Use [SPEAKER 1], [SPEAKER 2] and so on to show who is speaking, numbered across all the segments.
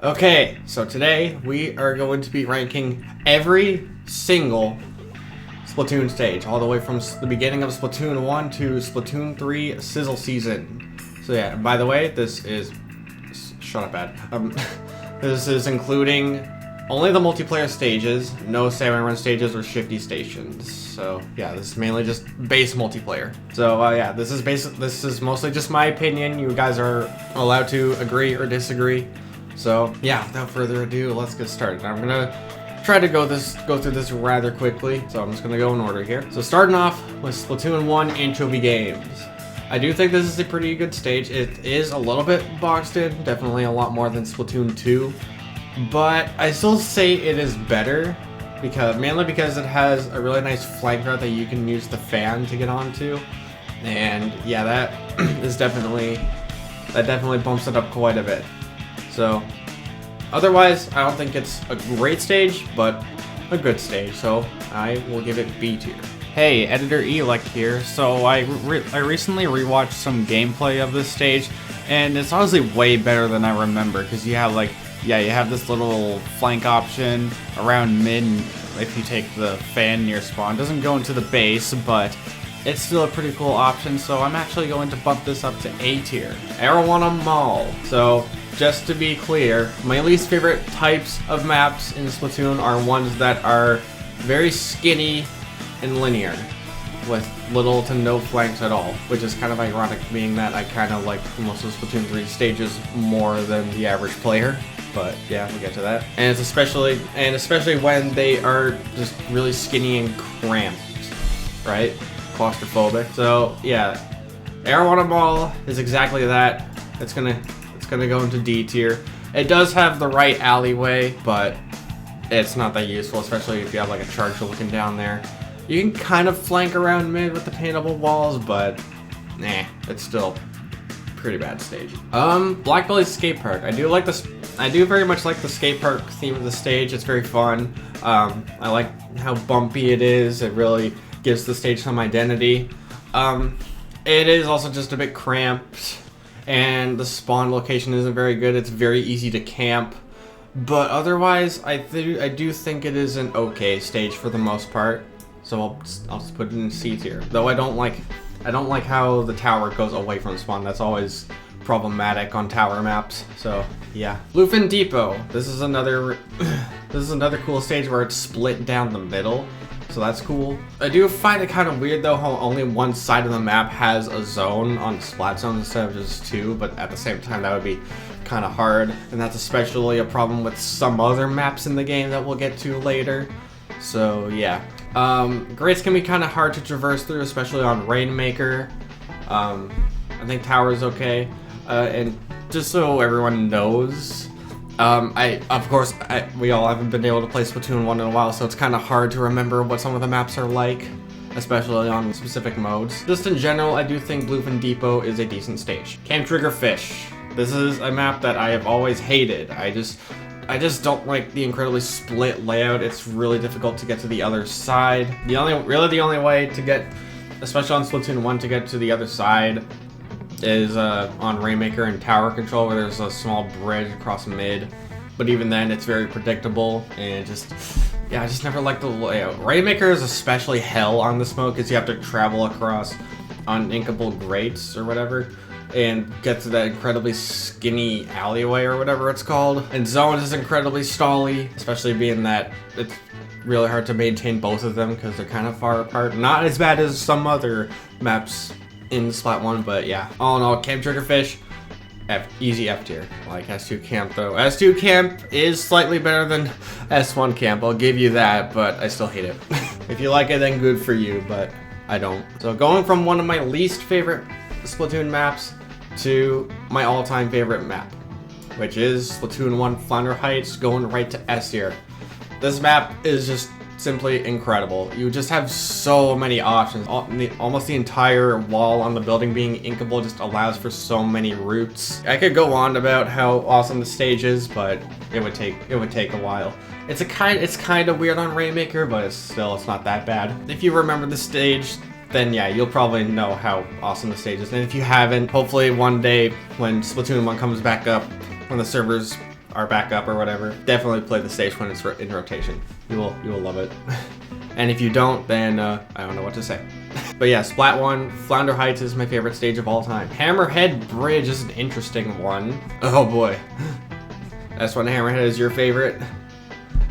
[SPEAKER 1] Okay, so today we are going to be ranking every single Splatoon stage, all the way from the beginning of Splatoon 1 to Splatoon 3 Sizzle Season. So yeah, by the way, this is... Shut up, Ad. This is including only the multiplayer stages, no salmon run stages or shifty stations. So yeah, this is mainly just base multiplayer. So yeah, this is mostly just my opinion. You guys are allowed to agree or disagree. So yeah, without further ado, let's get started. I'm gonna try to go through this rather quickly. So I'm just gonna go in order here. So starting off with Splatoon 1 Anchovy Games. I do think this is a pretty good stage. It is a little bit boxed in, definitely a lot more than Splatoon 2. But I still say it is better, mainly because it has a really nice flank route that you can use the fan to get onto. And yeah, that definitely bumps it up quite a bit. So otherwise, I don't think it's a great stage, but a good stage. So I will give it B tier.
[SPEAKER 2] Hey, Editor Elec here. So I recently rewatched some gameplay of this stage, and it's honestly way better than I remember, because you have you have this little flank option around mid, and if you take the fan near spawn. It doesn't go into the base, but it's still a pretty cool option, so I'm actually going to bump this up to A tier. Arowana Mall. So just to be clear, my least favorite types of maps in Splatoon are ones that are very skinny and linear, with little to no flanks at all, which is kind of ironic, being that I kind of like most of Splatoon 3 stages more than the average player. But yeah, we'll get to that. And it's especially when they are just really skinny and cramped, right? Claustrophobic. So yeah, Arowana Mall is exactly that. It's gonna go into D tier. It does have the right alleyway, but it's not that useful, especially if you have like a charger looking down there. You can kind of flank around mid with the paintable walls, but nah, it's still pretty bad stage. Blackbelly Skate Park. I do very much like the skate park theme of the stage. It's very fun. I like how bumpy it is. It really gives the stage some identity. It is also just a bit cramped, and the spawn location isn't very good. It's very easy to camp, but otherwise, I do think it is an okay stage for the most part. So I'll just put it in C tier. Though I don't like how the tower goes away from spawn. That's always problematic on tower maps. So yeah. Bluefin Depot. This is another cool stage where it's split down the middle. So that's cool. I do find it kind of weird though how only one side of the map has a zone on Splat Zone instead of just two, but at the same time that would be kind of hard, and that's especially a problem with some other maps in the game that we'll get to later. So yeah. Grates can be kind of hard to traverse through, especially on Rainmaker. I think Tower is okay. And just so everyone knows, we all haven't been able to play Splatoon 1 in a while, so it's kind of hard to remember what some of the maps are like, especially on specific modes. Just in general, I do think Bluefin Depot is a decent stage. Camp Trigger Fish. This is a map that I have always hated. I just don't like the incredibly split layout. It's really difficult to get to the other side. The only way to get, especially on Splatoon 1, to get to the other side is on Rainmaker and Tower Control, where there's a small bridge across mid. But even then, it's very predictable, and I just never liked the layout. Rainmaker is especially hell on the smoke, because you have to travel across uninkable grates or whatever, and get to that incredibly skinny alleyway or whatever it's called. And Zones is incredibly stally, especially being that it's really hard to maintain both of them because they're kind of far apart. Not as bad as some other maps in Splat 1, but yeah. All in all, Camp Triggerfish, easy F tier. Like S2 Camp though. S2 Camp is slightly better than S1 Camp, I'll give you that, but I still hate it. If you like it, then good for you, but I don't. So going from one of my least favorite Splatoon maps to my all-time favorite map, which is Splatoon 1 Flounder Heights, going right to S tier. This map is just simply incredible. You just have so many options. Almost the entire wall on the building being inkable just allows for so many routes. I could go on about how awesome the stage is, but it would take a while. It's kind of weird on Rainmaker, but it's not that bad. If you remember the stage, then yeah, you'll probably know how awesome the stage is. And if you haven't, hopefully one day when Splatoon 1 comes back up, when the servers
[SPEAKER 1] our backup or whatever, definitely play the stage when it's in rotation. You will love it. And if you don't, then I don't know what to say. But yeah, Splat 1, Flounder Heights is my favorite stage of all time. Hammerhead Bridge is an interesting one. Oh boy. That's when Hammerhead is your favorite.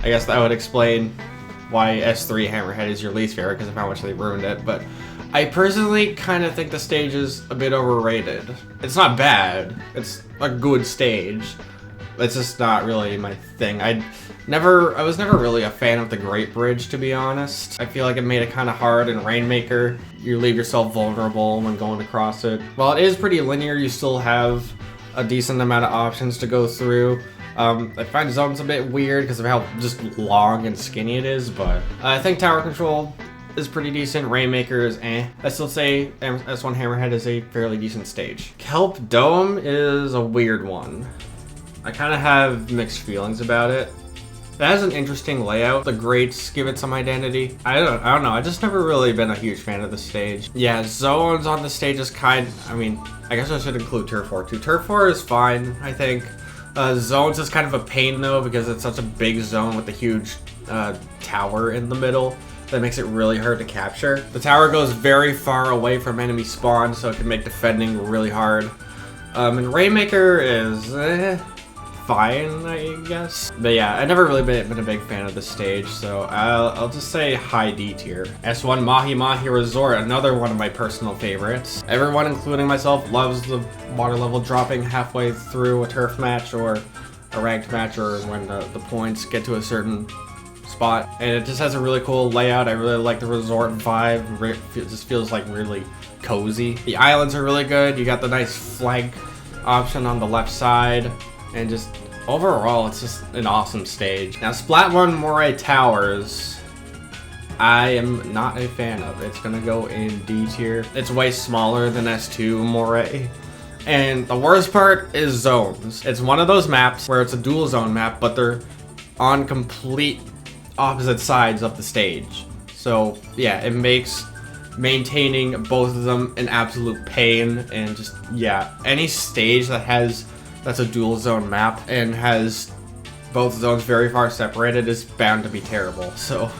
[SPEAKER 1] I guess that would explain why S3 Hammerhead is your least favorite because of how much they ruined it. But I personally kind of think the stage is a bit overrated. It's not bad. It's a good stage. It's just not really my thing. I was never really a fan of the Great Bridge, to be honest. I feel like it made it kind of hard in Rainmaker. You leave yourself vulnerable when going across it. While it is pretty linear, you still have a decent amount of options to go through. I find Zones a bit weird because of how just long and skinny it is, but I think Tower Control is pretty decent. Rainmaker is eh. I still say S1 Hammerhead is a fairly decent stage. Kelp Dome is a weird one. I kind of have mixed feelings about it. It has an interesting layout. The grates give it some identity. I don't know. I just never really been a huge fan of the stage. Yeah, zones on the stage is I guess I should include Turf War too. Turf War is fine, I think. Zones is kind of a pain though because it's such a big zone with a huge tower in the middle that makes it really hard to capture. The tower goes very far away from enemy spawn, so it can make defending really hard. And Rainmaker is fine, I guess. But yeah, I've never really been a big fan of the stage, so I'll just say high D tier. S1 Mahi Mahi Resort, another one of my personal favorites. Everyone, including myself, loves the water level dropping halfway through a turf match or a ranked match, or when the points get to a certain spot. And it just has a really cool layout. I really like the resort vibe. It just feels like really cozy. The islands are really good. You got the nice flag option on the left side. And just overall, it's just an awesome stage. Now, Splat 1 Moray Towers, I am not a fan of. It's gonna go in D tier. It's way smaller than S2 Moray. And the worst part is zones. It's one of those maps where it's a dual zone map, but they're on complete opposite sides of the stage. So yeah, it makes maintaining both of them an absolute pain. And just, yeah, any stage that's a dual zone map and has both zones very far separated is bound to be terrible. So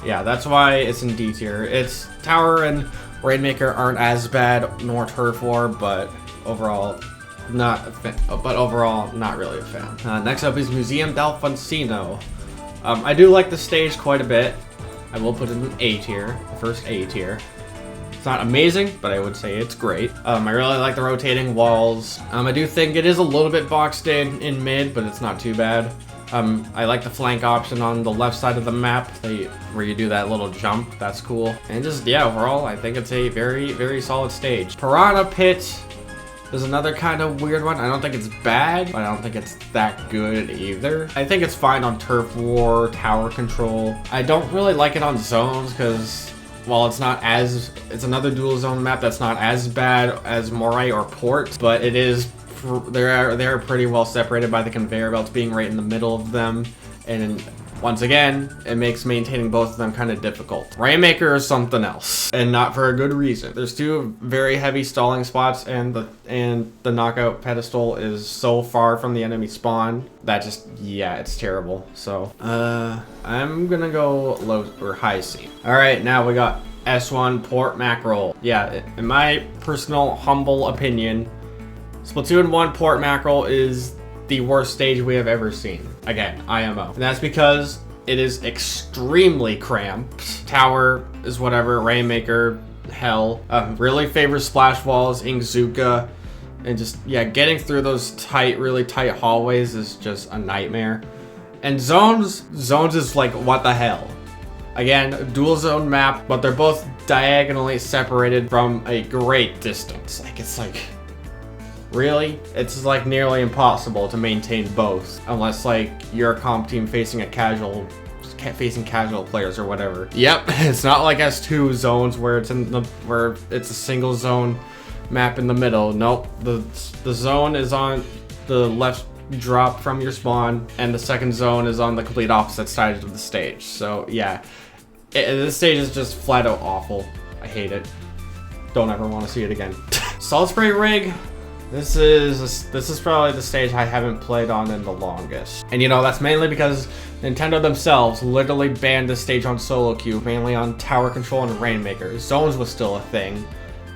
[SPEAKER 1] yeah, that's why it's in D tier. It's Tower and Rainmaker aren't as bad, nor Turf War, but overall not a fan. But overall, not really a fan. Next up is Museum d'Alfonsino. I do like the stage quite a bit. I will put it in A tier, the first A tier. It's not amazing, but I would say it's great. I really like the rotating walls. I do think it is a little bit boxed in mid, but it's not too bad. I like the flank option on the left side of the map, where you do that little jump. That's cool. And just, yeah, overall, I think it's a very, very solid stage. Piranha Pit is another kind of weird one. I don't think it's bad, but I don't think it's that good either. I think it's fine on Turf War, Tower Control. I don't really like it on zones because, well, it's another dual zone map that's not as bad as Moray or Port, but it is, they're pretty well separated by the conveyor belts being right in the middle of them, and once again, it makes maintaining both of them kind of difficult. Rainmaker is something else, and not for a good reason. There's two very heavy stalling spots, and the knockout pedestal is so far from the enemy spawn that just, yeah, it's terrible. So, I'm gonna go low or high C. All right, now we got S1 Port Mackerel. Yeah, in my personal humble opinion, Splatoon 1 Port Mackerel is the worst stage we have ever seen. Again, IMO. And that's because it is extremely cramped. Tower is whatever, Rainmaker, hell. Really favors splash walls, Inkzuka, and just, yeah, getting through those really tight hallways is just a nightmare. And zones is like, what the hell? Again, dual zone map, but they're both diagonally separated from a great distance. It's like, really? It's like nearly impossible to maintain both unless like you're a comp team facing casual players or whatever. Yep, it's not like S2 zones where it's a single zone map in the middle. Nope, the zone is on the left drop from your spawn, and the second zone is on the complete opposite side of the stage. So yeah, this stage is just flat out awful. I hate it. Don't ever want to see it again. Salt Spray Rig. This is probably the stage I haven't played on in the longest. And you know, that's mainly because Nintendo themselves literally banned this stage on solo queue, mainly on tower control and Rainmaker. Zones was still a thing.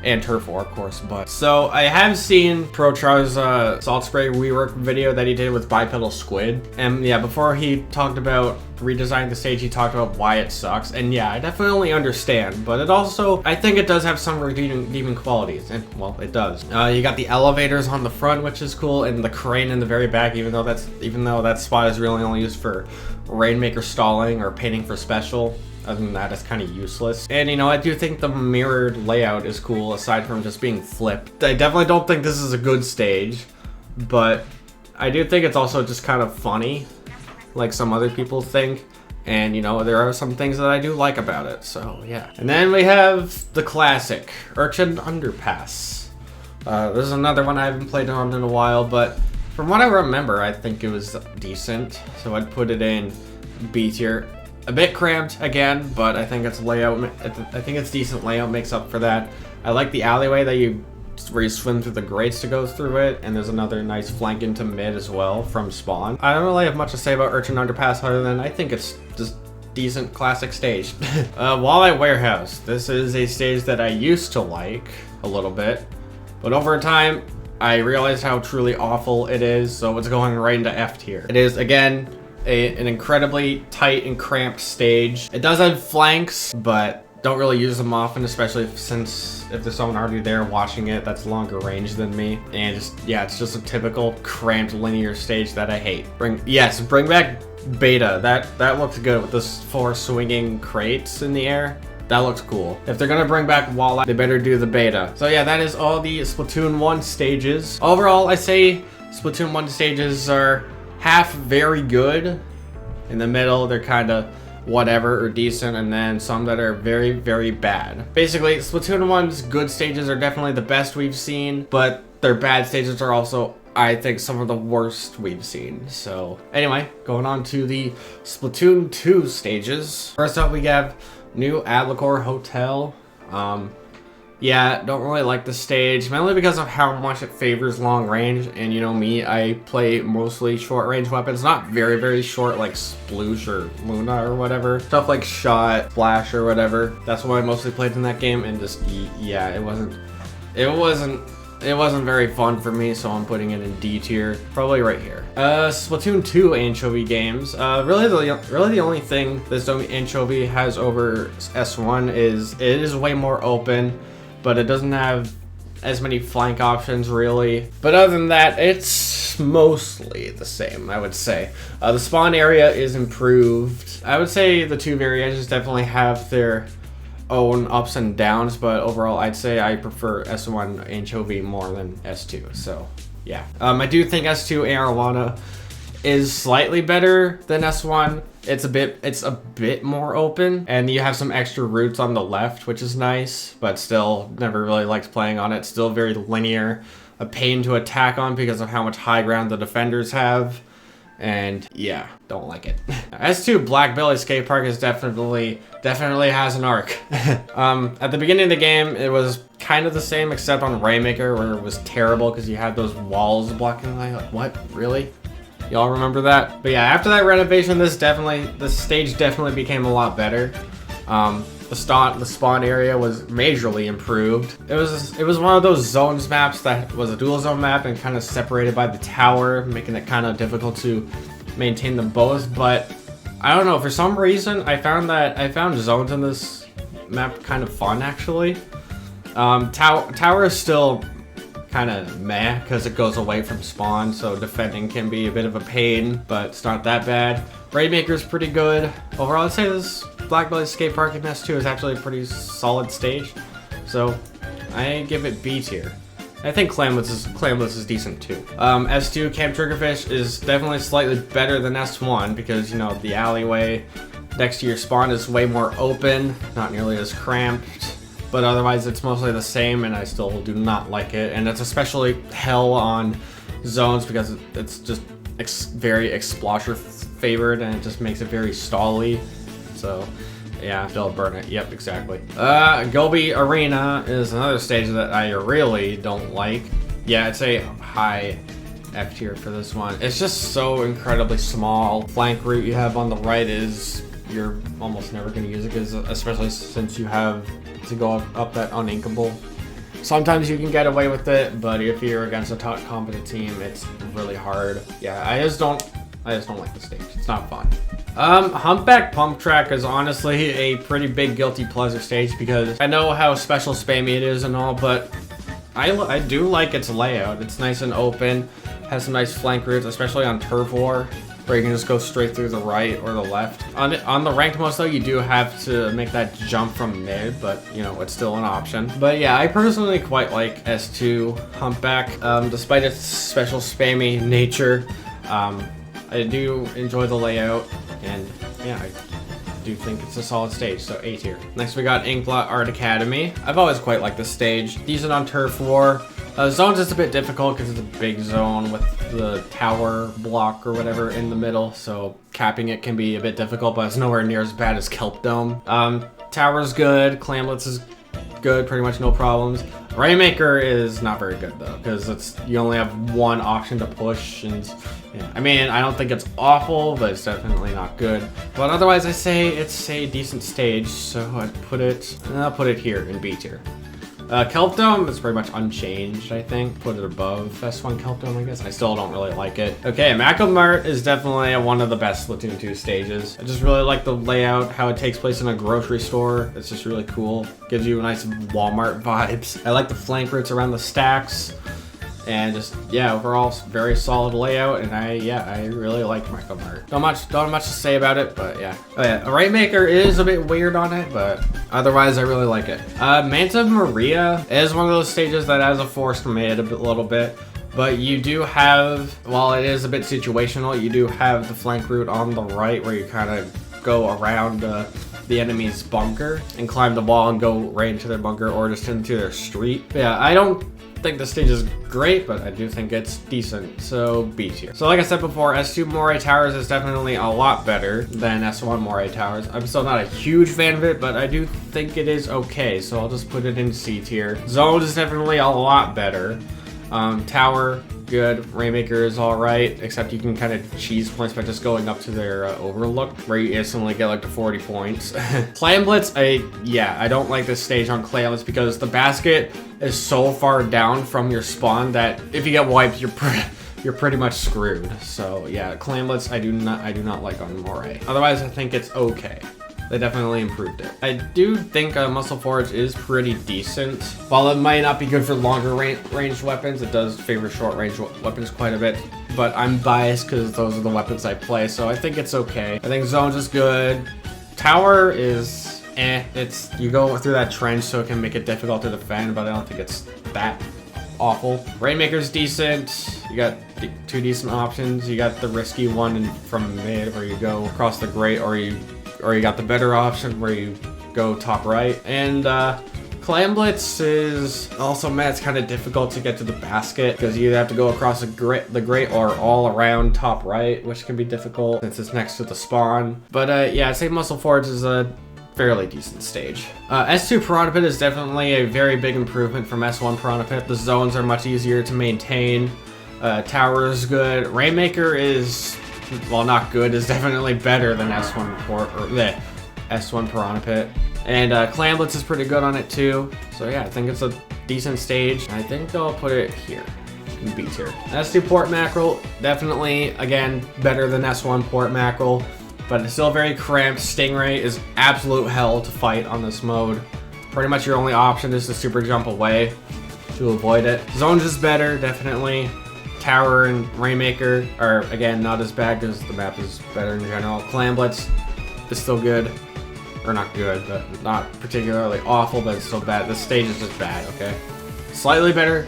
[SPEAKER 1] And Turf War, of course, but... So, I have seen ProChar's Salt Spray rework video that he did with Bipedal Squid. And yeah, before he talked about redesigning the stage, he talked about why it sucks. And yeah, I definitely understand, but it also... I think it does have some redeeming qualities, and, well, it does. You got the elevators on the front, which is cool, and the crane in the very back, even though that spot is really only used for Rainmaker stalling or painting for special. Other than that, it's kind of useless. And, you know, I do think the mirrored layout is cool, aside from just being flipped. I definitely don't think this is a good stage, but I do think it's also just kind of funny, like some other people think. And, you know, there are some things that I do like about it, so yeah. And then we have the classic, Urchin Underpass. This is another one I haven't played on in a while, but from what I remember, I think it was decent. So I'd put it in B tier. A bit cramped again, but I think its layout, I think its decent layout makes up for that. I like the alleyway where you swim through the grates to go through it, and there's another nice flank into mid as well from spawn. I don't really have much to say about Urchin Underpass other than I think it's just decent classic stage. Walleye Warehouse. This is a stage that I used to like a little bit, but over time I realized how truly awful it is, so it's going right into F tier. It is, again, an incredibly tight and cramped stage. It does have flanks, but don't really use them often, especially if there's someone already there watching it that's longer range than me. And it's just a typical cramped linear stage that I hate. Bring back Beta. That looks good with those 4 swinging crates in the air. That looks cool. If they're gonna bring back Walleye, they better do the Beta. So yeah, that is all the Splatoon 1 stages. Overall, I say Splatoon 1 stages are half very good. In the middle, they're kind of whatever or decent, and then some that are very, very bad. Basically, Splatoon 1's good stages are definitely the best we've seen, but their bad stages are also, I think, some of the worst we've seen. So anyway, going on to the Splatoon 2 stages. First up, we have New Adlacor Hotel. Yeah, don't really like the stage, mainly because of how much it favors long range, and you know me, I play mostly short range weapons, not very, very short like Sploosh or Luna or whatever. Stuff like Shot, Flash or whatever. That's what I mostly played in that game, and just, yeah, it wasn't very fun for me, so I'm putting it in D tier, probably right here. Splatoon 2 Anchovy games. Really the only thing this Anchovy has over S1 is it is way more open, but it doesn't have as many flank options really. But other than that, it's mostly the same, I would say. The spawn area is improved. I would say the 2 variations definitely have their own ups and downs, but overall I'd say I prefer S1 Anchovy more than S2, so yeah. I do think S2 Arowana is slightly better than S1. It's a bit more open, and you have some extra routes on the left, which is nice, but still never really liked playing on it. Still very linear, a pain to attack on because of how much high ground the defenders have, and yeah, don't like it. S2 Black Belly Skate Park is definitely has an arc. At the beginning of the game, it was kind of the same except on Rainmaker, where it was terrible because you had those walls blocking the light. Like, what? Really? Y'all remember that? But yeah, after that renovation, this stage definitely became a lot better. The spawn area was majorly improved. It was one of those zones maps that was a dual zone map and kind of separated by the tower, making it kind of difficult to maintain them both. But I don't know, for some reason I found zones in this map kind of fun actually. Tower is still kind of meh because it goes away from spawn, so defending can be a bit of a pain, but it's not that bad. Rainmaker's pretty good. Overall, I'd say this Black Belly Skate Park in S2 is actually a pretty solid stage, so I give it B tier. I think Clamless is decent too. S2 Camp Triggerfish is definitely slightly better than S1 because, you know, the alleyway next to your spawn is way more open, not nearly as cramped. But otherwise it's mostly the same, and I still do not like it. And it's especially hell on zones because it's just very Explosher favored, and it just makes it very stally. So yeah, still burn it. Yep, exactly. Gobi Arena is another stage that I really don't like. Yeah, it's a high F tier for this one. It's just so incredibly small. Flank route you have on the right is, you're almost never going to use it, because especially since you have to go up that uninkable. Sometimes you can get away with it, but if you're against a top competent team, it's really hard. Yeah, I just don't like the stage. It's not fun. Humpback Pump Track is honestly a pretty big guilty pleasure stage, because I know how special spammy it is and all, but I do like its layout. It's nice and open, has some nice flank routes, especially on Turf War, where you can just go straight through the right or the left. On the ranked modes though, you do have to make that jump from mid, but you know, it's still an option. But yeah, I personally quite like S2 Humpback, despite its special spammy nature. I do enjoy the layout, and yeah, I do think it's a solid stage, so A tier. Next we got Inkblot Art Academy. I've always quite liked this stage. Decent on Turf War. Zones is a bit difficult because it's a big zone with the tower block or whatever in the middle, so capping it can be a bit difficult, but it's nowhere near as bad as Kelp Dome. Tower's good, Clamlets is good, pretty much no problems. Rainmaker is not very good though, because you only have one option to push, and yeah, I mean, I don't think it's awful, but it's definitely not good. But otherwise, I say it's a decent stage, so I'll put it here in B tier. Kelp Dome is pretty much unchanged, I think. Put it above S1 Kelp Dome, I guess. I still don't really like it. Okay, Macro Mart is definitely one of the best Splatoon 2 stages. I just really like the layout, how it takes place in a grocery store. It's just really cool. Gives you nice Walmart vibes. I like the flank routes around the stacks. And just, yeah, overall very solid layout, and I really like Macro Mart. Don't much to say about it, but yeah. Oh yeah, Rainmaker is a bit weird on it, but otherwise I really like it. Manta Maria is one of those stages that has a forced mid a little bit, but you do have, while it is a bit situational, you do have the flank route on the right where you kind of go around the enemy's bunker and climb the wall and go right into their bunker or just into their street. But yeah, I don't think the stage is great, but I do think it's decent, so B tier. So like I said before, S2 Moray Towers is definitely a lot better than S1 Moray Towers. I'm still not a huge fan of it, but I do think it is okay, so I'll just put it in C tier. Zones is definitely a lot better. Tower, good. Rainmaker is alright, except you can kind of cheese points by just going up to their overlook, where you instantly get like to 40 points. Clamblitz, I don't like this stage on Clamblitz because the basket is so far down from your spawn that if you get wiped, you're pretty much screwed. So yeah, Clamblitz I do not like on Moray. Otherwise, I think it's okay. They definitely improved it. I do think Muscle Forge is pretty decent. While it might not be good for longer ranged weapons, it does favor short range weapons quite a bit. But I'm biased because those are the weapons I play, so I think it's okay. I think Zones is good. Tower is you go through that trench, so it can make it difficult to defend, but I don't think it's that awful. Rainmaker's decent. You got two decent options. You got the risky one from mid where you go across the grate, or you got the better option where you go top right. And Clamblitz is also, man, it's kind of difficult to get to the basket because you either have to go across the grate or all around top right, which can be difficult since it's next to the spawn. But yeah, I'd say Muscle Forge is a fairly decent stage. S2 Piranha Pit is definitely a very big improvement from S1 Piranha Pit. The zones are much easier to maintain. Tower is good. Rainmaker is, well, not good, is definitely better than S1 Piranha Pit. And Clamblitz is pretty good on it too. So yeah, I think it's a decent stage. I think I'll put it here in B tier. S2 Port Mackerel, definitely, again, better than S1 Port Mackerel, but it's still very cramped. Stingray is absolute hell to fight on this mode. Pretty much your only option is to super jump away to avoid it. Zones is better, definitely. Tower and Rainmaker are, again, not as bad because the map is better in general. Clamblitz is still good. Or not good, but not particularly awful, but it's still bad. This stage is just bad, okay? Slightly better.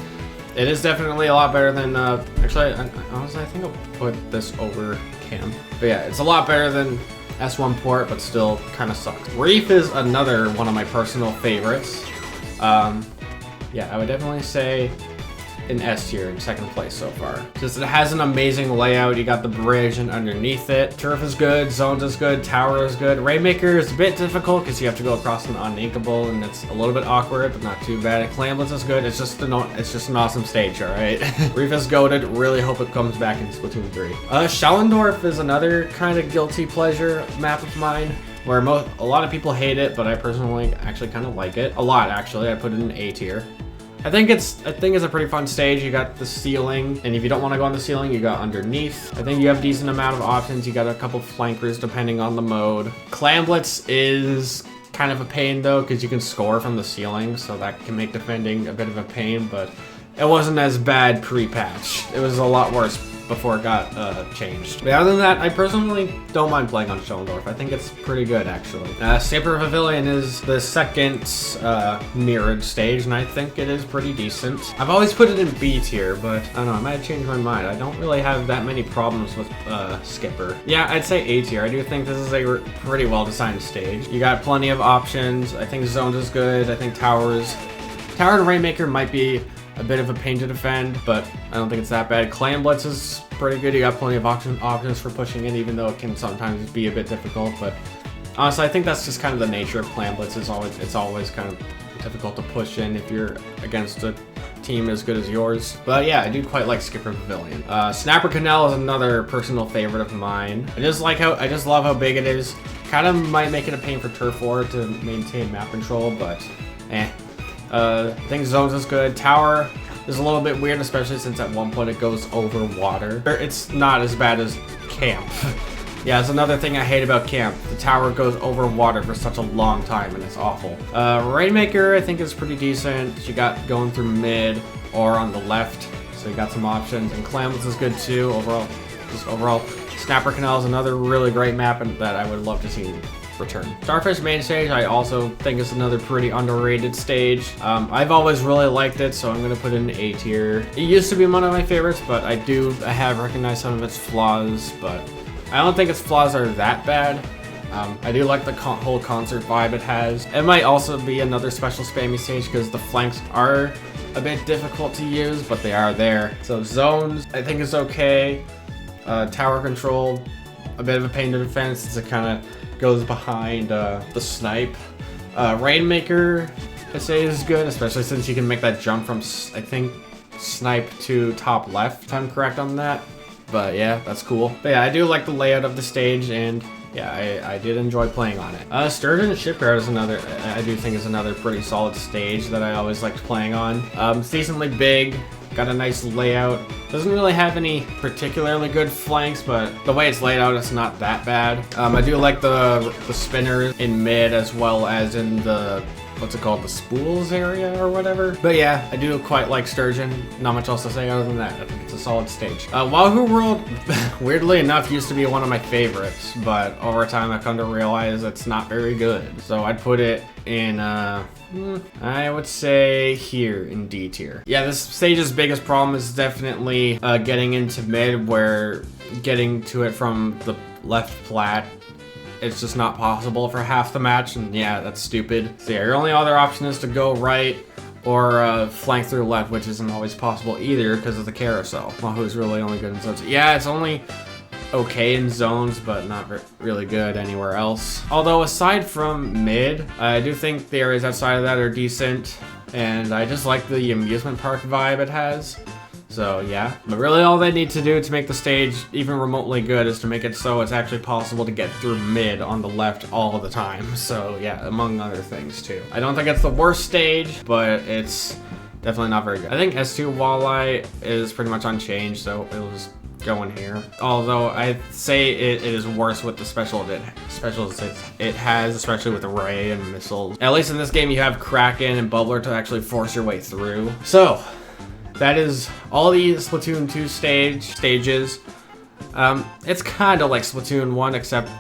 [SPEAKER 1] It is definitely a lot better than, actually, honestly, I think I'll put this over Cam. But yeah, it's a lot better than S1 Port, but still kind of sucks. Reef is another one of my personal favorites. Yeah, I would definitely say in S tier, in second place so far. Just it has an amazing layout. You got the bridge and underneath it. Turf is good, zones is good, tower is good. Rainmaker is a bit difficult because you have to go across an uninkable and it's a little bit awkward, but not too bad. Clamblitz is good. It's just an awesome stage, all right? Reef is goated. Really hope it comes back in Splatoon 3. Schellendorf is another kind of guilty pleasure map of mine, where a lot of people hate it, but I personally actually kind of like it. A lot, actually. I put it in A tier. I think it's a pretty fun stage. You got the ceiling, and if you don't want to go on the ceiling, you got underneath. I think you have a decent amount of options. You got a couple flankers depending on the mode. Clamblitz is kind of a pain though, because you can score from the ceiling, so that can make defending a bit of a pain, but it wasn't as bad pre-patch. It was a lot worse before it got changed. But other than that, I personally don't mind playing on Schellendorf. I think it's pretty good, actually. Skipper Pavilion is the second mirrored stage, and I think it is pretty decent. I've always put it in B tier, but I don't know, I might have changed my mind. I don't really have that many problems with Skipper. Yeah, I'd say A tier. I do think this is a pretty well-designed stage. You got plenty of options. I think Zones is good. I think Tower and Rainmaker might be a bit of a pain to defend, but I don't think it's that bad. Clamblitz is pretty good. You got plenty of options for pushing in, even though it can sometimes be a bit difficult. But honestly, I think that's just kind of the nature of Clamblitz. It's always kind of difficult to push in if you're against a team as good as yours. But yeah, I do quite like Skipper Pavilion. Snapper Canal is another personal favorite of mine. I just love how big it is. Kind of might make it a pain for Turf War to maintain map control, but I think Zones is good. Tower is a little bit weird, especially since at one point it goes over water. It's not as bad as Camp. Yeah, it's another thing I hate about Camp. The tower goes over water for such a long time, and it's awful. Rainmaker, I think, is pretty decent. You got going through mid or on the left, so you got some options. And Clamblitz is good too. Overall, Snapper Canal is another really great map and that I would love to see return. Starfish main stage, I also think is another pretty underrated stage. I've always really liked it, so I'm gonna put it in A tier. It used to be one of my favorites, but I have recognized some of its flaws, but I don't think its flaws are that bad. I do like the whole concert vibe it has. It might also be another special spammy stage because the flanks are a bit difficult to use, but they are there. So Zones, I think is okay. Tower control, a bit of a pain to defend since it kind of goes behind the snipe. Rainmaker, I say, is good, especially since you can make that jump from, I think, snipe to top left, if I'm correct on that. But yeah, that's cool. But yeah, I do like the layout of the stage, and yeah, I did enjoy playing on it. Sturgeon Shipyard is I do think is another pretty solid stage that I always liked playing on. It's decently big. Got a nice layout. Doesn't really have any particularly good flanks, but the way it's laid out, it's not that bad. I do like the spinners in mid as well as in the, what's it called, the spools area or whatever. But yeah, I do quite like Sturgeon. Not much else to say other than that. I think it's a solid stage. Wahoo World, weirdly enough, used to be one of my favorites, but over time I've come to realize it's not very good. So I'd put it in, I would say here in D tier. Yeah, this stage's biggest problem is definitely getting into mid, where getting to it from the left plat, it's just not possible for half the match, and yeah, that's stupid. So yeah, your only other option is to go right or flank through left, which isn't always possible either because of the carousel. Wahoo's really only good in zones. Yeah, it's only okay in zones, but not really good anywhere else. Although aside from mid, I do think the areas outside of that are decent, and I just like the amusement park vibe it has. So yeah, but really all they need to do to make the stage even remotely good is to make it so it's actually possible to get through mid on the left all the time. So yeah, among other things too. I don't think it's the worst stage, but it's definitely not very good. I think S2 Walleye is pretty much unchanged, so it was going here. Although I'd say it is worse with the specials it has, especially with array and missiles. At least in this game you have Kraken and Bubbler to actually force your way through. So that is all the Splatoon 2 stages. It's kind of like Splatoon 1, except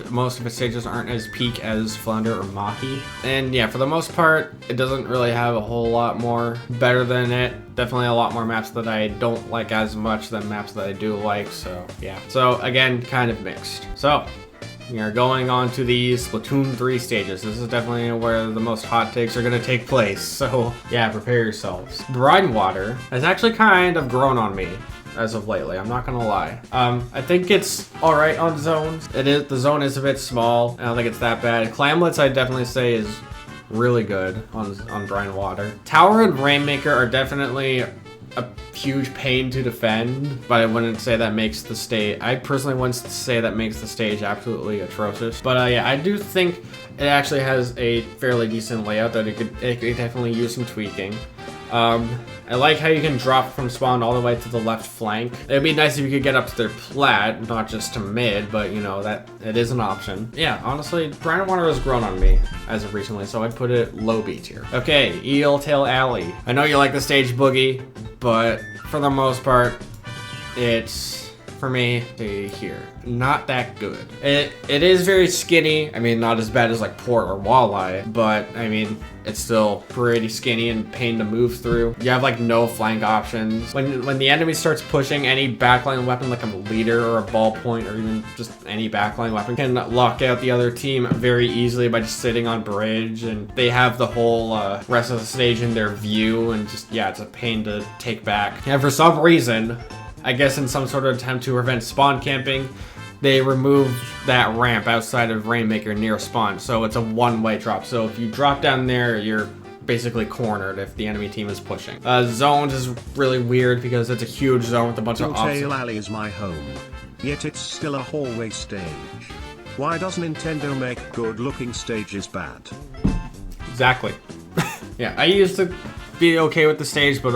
[SPEAKER 1] most of its stages aren't as peak as Flounder or Mahi. And yeah, for the most part, it doesn't really have a whole lot more better than it. Definitely a lot more maps that I don't like as much than maps that I do like, so yeah. So again, kind of mixed. So we are going on to the Splatoon 3 stages. This is definitely where the most hot takes are going to take place. So yeah, prepare yourselves. Brine water has actually kind of grown on me as of lately. I'm not gonna lie. I think it's all right on zones. The zone is a bit small. I don't think it's that bad. Clamlets, I definitely say is really good on brine water. Tower and Rainmaker are definitely a huge pain to defend, but I wouldn't say that makes the stage. I personally wouldn't say that makes the stage absolutely atrocious. But yeah, I do think it actually has a fairly decent layout that it could definitely use some tweaking. I like how you can drop from spawn all the way to the left flank. It'd be nice if you could get up to their plat, not just to mid, but you know, that it is an option. Yeah, honestly, Brine Water has grown on me as of recently, so I'd put it low B tier. Okay, Eel Tail Alley. I know you like the stage Boogie, but for the most part, it's, for me, here. Not that good. It is very skinny. I mean, not as bad as like Port or Walleye, but I mean, it's still pretty skinny and pain to move through. You have like no flank options. When the enemy starts pushing, any backline weapon like a leader or a ballpoint or even just any backline weapon can lock out the other team very easily by just sitting on bridge, and they have the whole rest of the stage in their view, and just, yeah, it's a pain to take back. And for some reason, I guess in some sort of attempt to prevent spawn camping, they removed that ramp outside of Rainmaker near spawn, so it's a one-way drop. So if you drop down there, you're basically cornered if the enemy team is pushing. Zones is really weird because it's a huge zone with a bunch of options.
[SPEAKER 3] Tail Alley is my home, yet it's still a hallway stage. Why does Nintendo make good-looking stages bad?
[SPEAKER 1] Exactly. Yeah, I used to be okay with the stage, but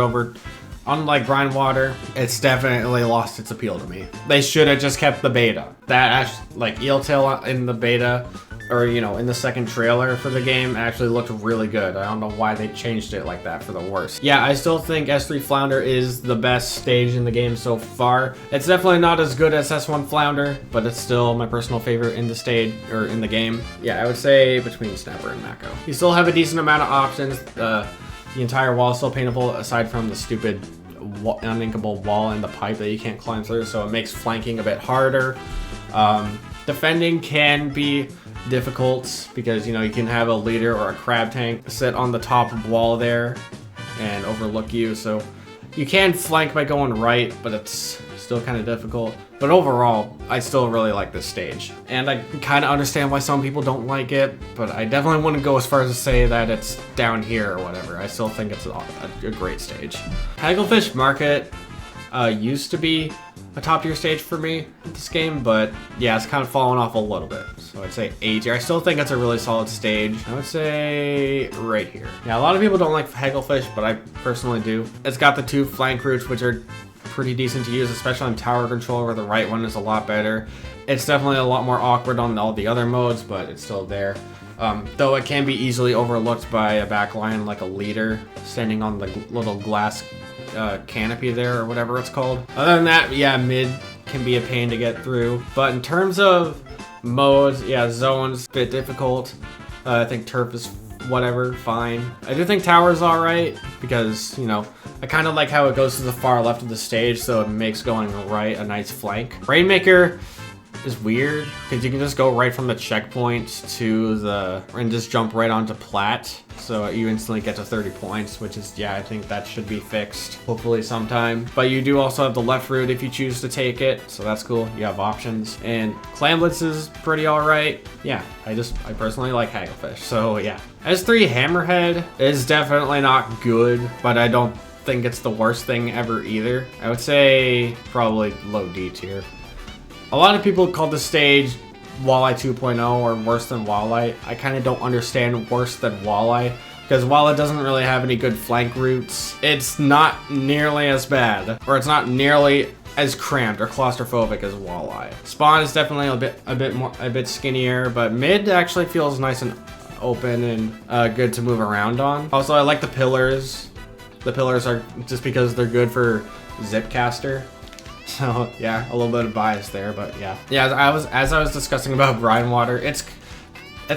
[SPEAKER 1] unlike Brine Water, it's definitely lost its appeal to me. They should have just kept the beta. That, like, Eel Tail in the beta, or, you know, in the second trailer for the game, actually looked really good. I don't know why they changed it like that for the worse. Yeah, I still think S3 Flounder is the best stage in the game so far. It's definitely not as good as S1 Flounder, but it's still my personal favorite in the stage, or in the game. Yeah, I would say between Snapper and Mako. You still have a decent amount of options. The entire wall is still paintable, aside from the stupid uninkable wall in the pipe that you can't climb through, so it makes flanking a bit harder. Defending can be difficult because, you know, you can have a leader or a crab tank sit on the top wall there and overlook you, so you can flank by going right, but it's still kind of difficult. But overall, I still really like this stage. And I kind of understand why some people don't like it, but I definitely wouldn't go as far as to say that it's down here or whatever. I still think it's a great stage. Hagglefish Market used to be a top tier stage for me in this game, but yeah, it's kind of fallen off a little bit. So I'd say A tier. I still think it's a really solid stage. I would say right here. Yeah, a lot of people don't like Hagglefish, but I personally do. It's got the two flank routes, which are pretty decent to use, especially on tower control, where the right one is a lot better. It's definitely a lot more awkward on all the other modes, but it's still there. Though it can be easily overlooked by a backline like a leader standing on the little glass canopy there, or whatever it's called. Other than that, yeah, mid can be a pain to get through. But in terms of modes, yeah, zones, a bit difficult. I think turf is whatever, fine. I do think tower's alright, because, you know, I kind of like how it goes to the far left of the stage, so it makes going right a nice flank. Rainmaker is weird, because you can just go right from the checkpoint to and just jump right onto plat, so you instantly get to 30 points, which is, yeah, I think that should be fixed, hopefully sometime. But you do also have the left route if you choose to take it, so that's cool, you have options. And Clamblitz is pretty alright. Yeah, I personally like Hagglefish, so yeah. S3 Hammerhead is definitely not good, but I don't think it's the worst thing ever either. I would say probably low D tier. A lot of people call the stage Walleye 2.0 or worse than Walleye. I kind of don't understand worse than Walleye, because while it doesn't really have any good flank routes, it's not nearly as bad, or it's not nearly as cramped or claustrophobic as Walleye. Spawn is definitely a bit skinnier, but mid actually feels nice and open and good to move around on. Also, I like the pillars. The pillars are just because they're good for Zipcaster. So yeah, a little bit of bias there, but yeah. Yeah, as I was discussing about Brine Water, it's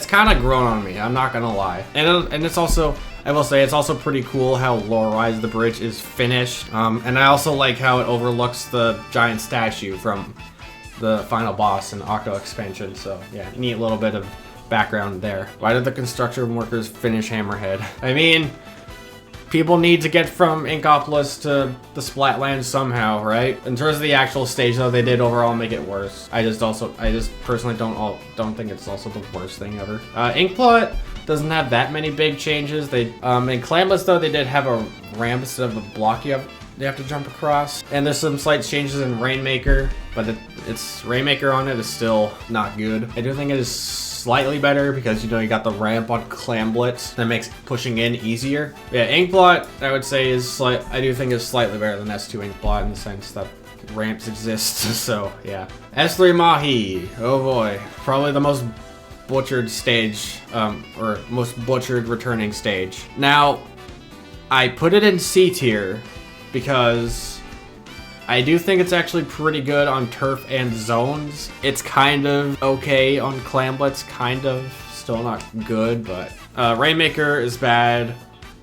[SPEAKER 1] kind of grown on me, I'm not gonna lie. And it's also, I will say, it's also pretty cool how lore-wise the bridge is finished. And I also like how it overlooks the giant statue from the final boss in Octo expansion. So yeah, neat little bit of background there. Why did the construction workers finish Hammerhead? I mean, people need to get from Inkopolis to the Splatlands somehow, right? In terms of the actual stage, though, they did overall make it worse. I just personally don't think it's also the worst thing ever. Inkblot doesn't have that many big changes. They in Clambless though, they did have a ramp instead of a block you have to jump across. And there's some slight changes in Rainmaker, but it's Rainmaker on it is still not good. I do think it is slightly better because, you know, you got the ramp on Clamblitz that makes pushing in easier. Yeah, Inkblot, I would say I do think is slightly better than S2 Inkblot in the sense that ramps exist. So yeah. S3 Mahi, oh boy, probably the most butchered stage, or most butchered returning stage. Now, I put it in C tier because I do think it's actually pretty good on turf and zones. It's kind of okay on Clamblitz, kind of. Still not good, but Rainmaker is bad,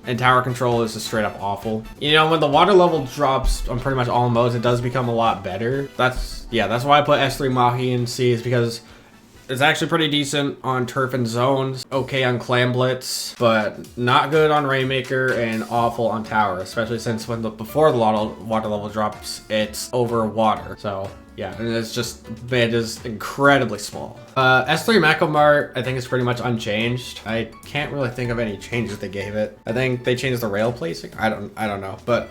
[SPEAKER 1] and tower control is just straight up awful. You know, when the water level drops on pretty much all modes, it does become a lot better. That's why I put S3 Mahi in C, is because it's actually pretty decent on turf and zones, okay on Clamblitz, but not good on Rainmaker and awful on tower, especially since before the water level drops, it's over water. So yeah, and it is incredibly small. S3 Macomart, I think, is pretty much unchanged. I can't really think of any changes they gave it. I think they changed the rail placing. I don't know, but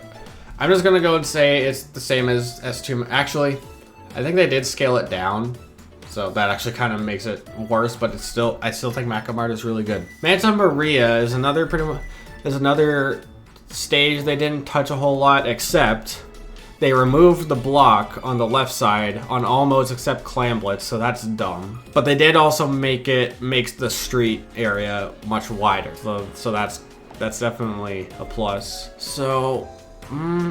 [SPEAKER 1] I'm just gonna go and say it's the same as S2. Actually, I think they did scale it down, so that actually kind of makes it worse, but I still think Macomart is really good. Manta Maria is another stage they didn't touch a whole lot, except they removed the block on the left side on all modes except Clamblitz, so that's dumb. But they did also makes the street area much wider, so that's definitely a plus. So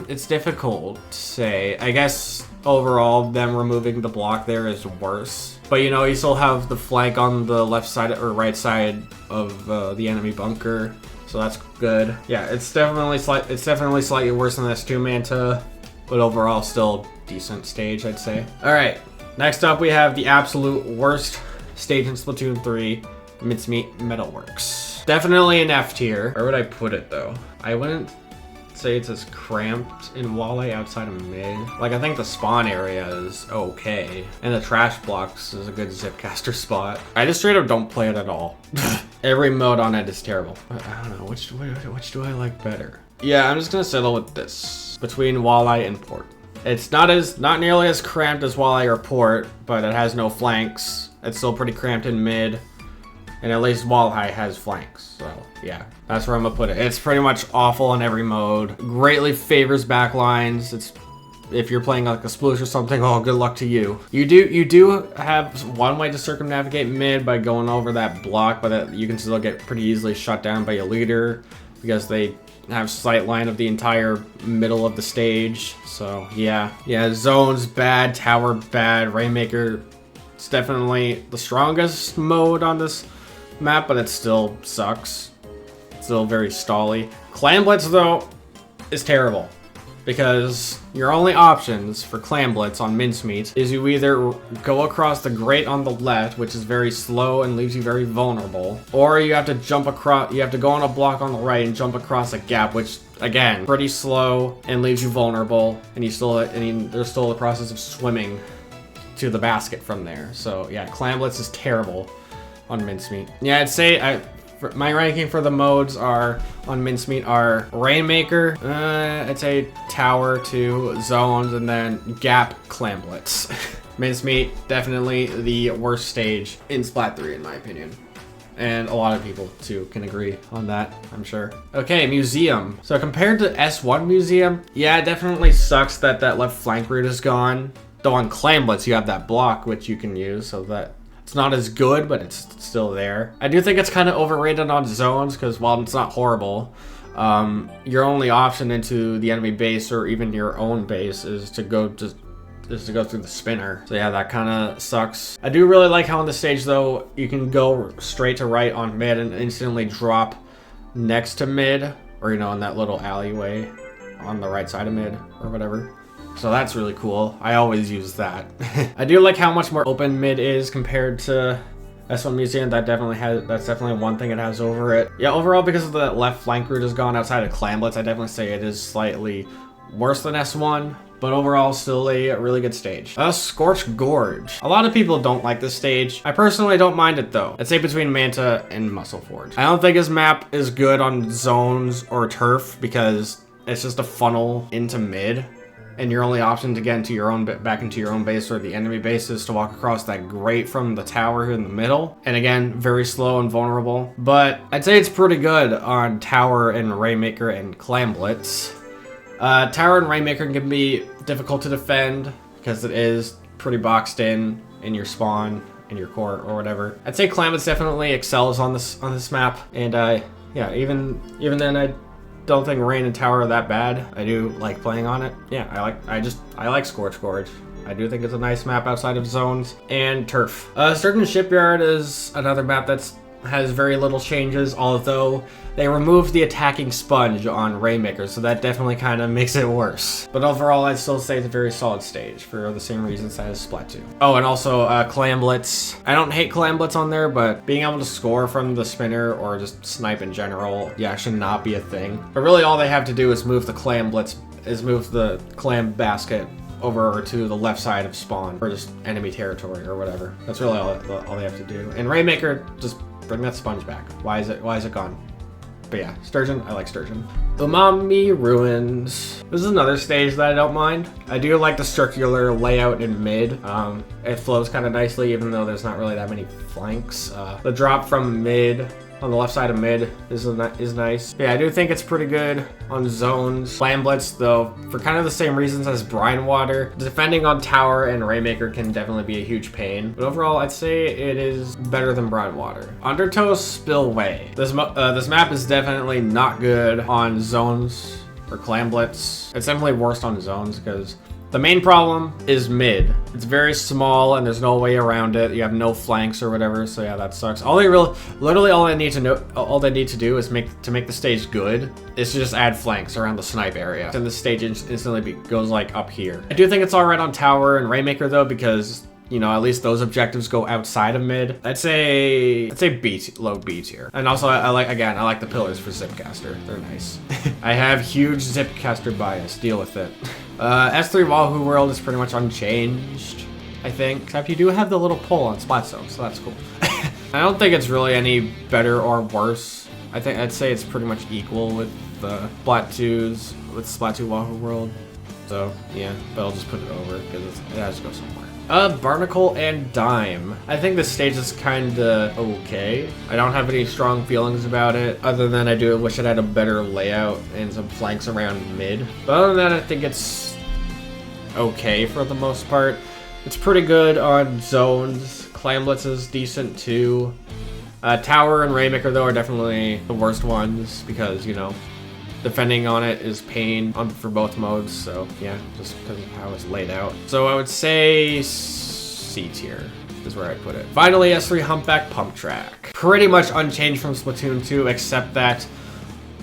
[SPEAKER 1] it's difficult to say. I guess overall, them removing the block there is worse. But you know, you still have the flank on the left side or right side of the enemy bunker, so that's good. Yeah, it's definitely slightly worse than S2 Manta, but overall still decent stage, I'd say. All right, next up we have the absolute worst stage in Splatoon 3, Mincemeat Metalworks. Definitely an F tier. Where would I put it though? I wouldn't say it's as cramped in Wale outside of mid. Like, I think the spawn area is okay, and the trash blocks is a good zipcaster spot. I just straight up don't play it at all. Every mode on it is terrible. I don't know, which do I like better? Yeah, I'm just gonna settle with this between Wale and Port. It's not nearly as cramped as Wale or Port, but it has no flanks. It's still pretty cramped in mid. And at least Wall High has flanks, so yeah, that's where I'm gonna put it. It's pretty much awful in every mode. Greatly favors backlines. It's if you're playing like a Sploosh or something, oh, good luck to you. You do have one way to circumnavigate mid by going over that block, but you can still get pretty easily shut down by a leader because they have sight line of the entire middle of the stage. So yeah, zones bad, tower bad, Rainmaker. It's definitely the strongest mode on this map, but it still sucks. It's still very stally. Clamblitz though is terrible because your only options for Clamblitz on Mincemeat is you either go across the grate on the left, which is very slow and leaves you very vulnerable, or you have to jump across. You have to go on a block on the right and jump across a gap, which again pretty slow and leaves you vulnerable, and there's still the process of swimming to the basket from there. So yeah, Clamblitz is terrible on Mincemeat. Yeah, I'd say my ranking for the modes on Mincemeat are Rainmaker, I'd say Tower 2, Zones, and then Gap Clamblitz. Mincemeat, definitely the worst stage in Splat 3 in my opinion. And a lot of people too can agree on that, I'm sure. Okay, Museum. So compared to S1 Museum, yeah, it definitely sucks that left flank route is gone. Though on Clamblitz, you have that block, which you can use, so that it's not as good, but it's still there. I do think it's kind of overrated on zones, because while it's not horrible, your only option into the enemy base, or even your own base, is to go through the spinner. So yeah, that kind of sucks. I do really like how on the stage, though, you can go straight to right on mid and instantly drop next to mid, or, you know, in that little alleyway on the right side of mid, or whatever. So that's really cool. I always use that. I do like how much more open mid is compared to S1 Museum. That's definitely one thing it has over it. Yeah, overall, because of the left flank route is gone outside of Clamblets, I definitely say it is slightly worse than S1, but overall still a really good stage. Scorched Gorge. A lot of people don't like this stage. I personally don't mind it though. I'd say between Manta and Muscle Forge. I don't think his map is good on zones or turf because it's just a funnel into mid. And your only option to get into your own back into your own base or the enemy base is to walk across that grate from the tower in the middle. And again, very slow and vulnerable. But I'd say it's pretty good on tower and Rainmaker and Clamblets. Tower and Rainmaker can be difficult to defend because it is pretty boxed in your spawn, in your core or whatever. I'd say Clamblets definitely excels on this map. And yeah, even then I don't think Rain and Tower are that bad. I do like playing on it. Yeah, I like Scorched Gorge. I do think it's a nice map outside of zones and turf. Sturgeon Shipyard is another map has very little changes, although they removed the attacking sponge on Rainmaker, so that definitely kind of makes it worse. But overall, I'd still say it's a very solid stage for the same reasons as Splatoon. Oh, and also Clamblets. I don't hate Clamblets on there, but being able to score from the spinner or just snipe in general, yeah, should not be a thing. But really all they have to do is move the clam basket over to the left side of spawn, or just enemy territory or whatever. That's really all they have to do. And Rainmaker, just bring that sponge back. Why is it gone? But yeah, Sturgeon, I like Sturgeon. Umami Ruins. This is another stage that I don't mind. I do like the circular layout in mid. It flows kind of nicely, even though there's not really that many flanks. The drop from mid on the left side of mid is nice. Yeah, I do think it's pretty good on zones. Clamblets, though, for kind of the same reasons as Brine Water, defending on Tower and Rainmaker can definitely be a huge pain. But overall, I'd say it is better than Brine Water. Undertow Spillway. This map is definitely not good on zones or Clamblets. It's definitely worse on zones because the main problem is mid. It's very small and there's no way around it. You have no flanks or whatever, so yeah, that sucks. Literally all they need to do is make the stage good is to just add flanks around the snipe area. And the stage instantly goes like up here. I do think it's all right on Tower and Rainmaker though, because you know, at least those objectives go outside of mid. I'd say low B tier. And also I like the pillars for Zipcaster. They're nice. I have huge Zipcaster bias. Deal with it. S3 Wahoo World is pretty much unchanged, I think. Except you do have the little pole on Splatstone, so that's cool. I don't think it's really any better or worse. I'd say it's pretty much equal with the Splatoon Wahoo World. So yeah, but I'll just put it over because it has to go somewhere. Barnacle and Dime. I think this stage is kinda okay. I don't have any strong feelings about it, other than I do wish it had a better layout and some flanks around mid. But other than that, I think it's okay for the most part. It's pretty good on zones. Clamblets is decent too. Tower and Rainmaker though are definitely the worst ones because, you know, defending on it is pain for both modes, so yeah, just because of how it's laid out. So I would say C tier is where I'd put it. Finally, S3 Humpback Pump Track. Pretty much unchanged from Splatoon 2, except that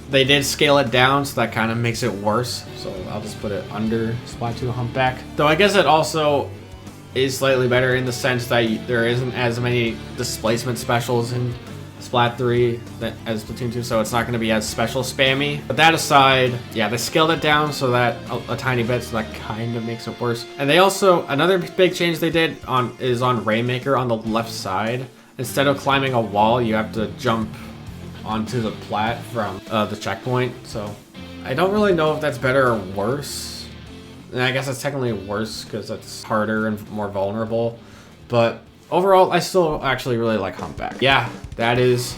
[SPEAKER 1] they did scale it down, so that kind of makes it worse. So I'll just put it under Splatoon Humpback. Though I guess it also is slightly better in the sense that there isn't as many displacement specials in Splat 3 as Splatoon 2, so it's not going to be as special spammy. But that aside, yeah, they scaled it down so that a tiny bit, so that kind of makes it worse. And they also, another big change they did is on Rainmaker on the left side. Instead of climbing a wall, you have to jump onto the plat from the checkpoint. So I don't really know if that's better or worse. And I guess it's technically worse because it's harder and more vulnerable. But overall, I still actually really like Humpback. Yeah, that is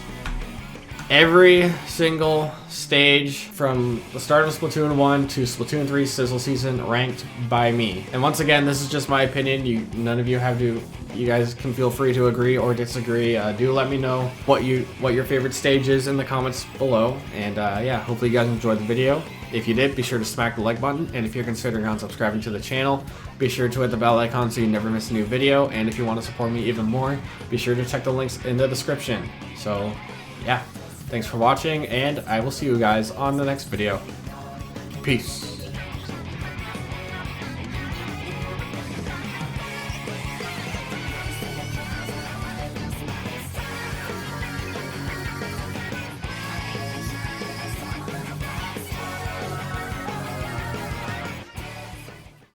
[SPEAKER 1] every single stage from the start of Splatoon 1 to Splatoon 3 Sizzle Season ranked by me. And once again, this is just my opinion. None of you have to. You guys can feel free to agree or disagree. Do let me know what your favorite stage is in the comments below. And yeah, hopefully you guys enjoyed the video. If you did, be sure to smack the like button. And if you're considering unsubscribing to the channel, be sure to hit the bell icon so you never miss a new video. And if you want to support me even more, be sure to check the links in the description. So yeah, thanks for watching, and I will see you guys on the next video. Peace.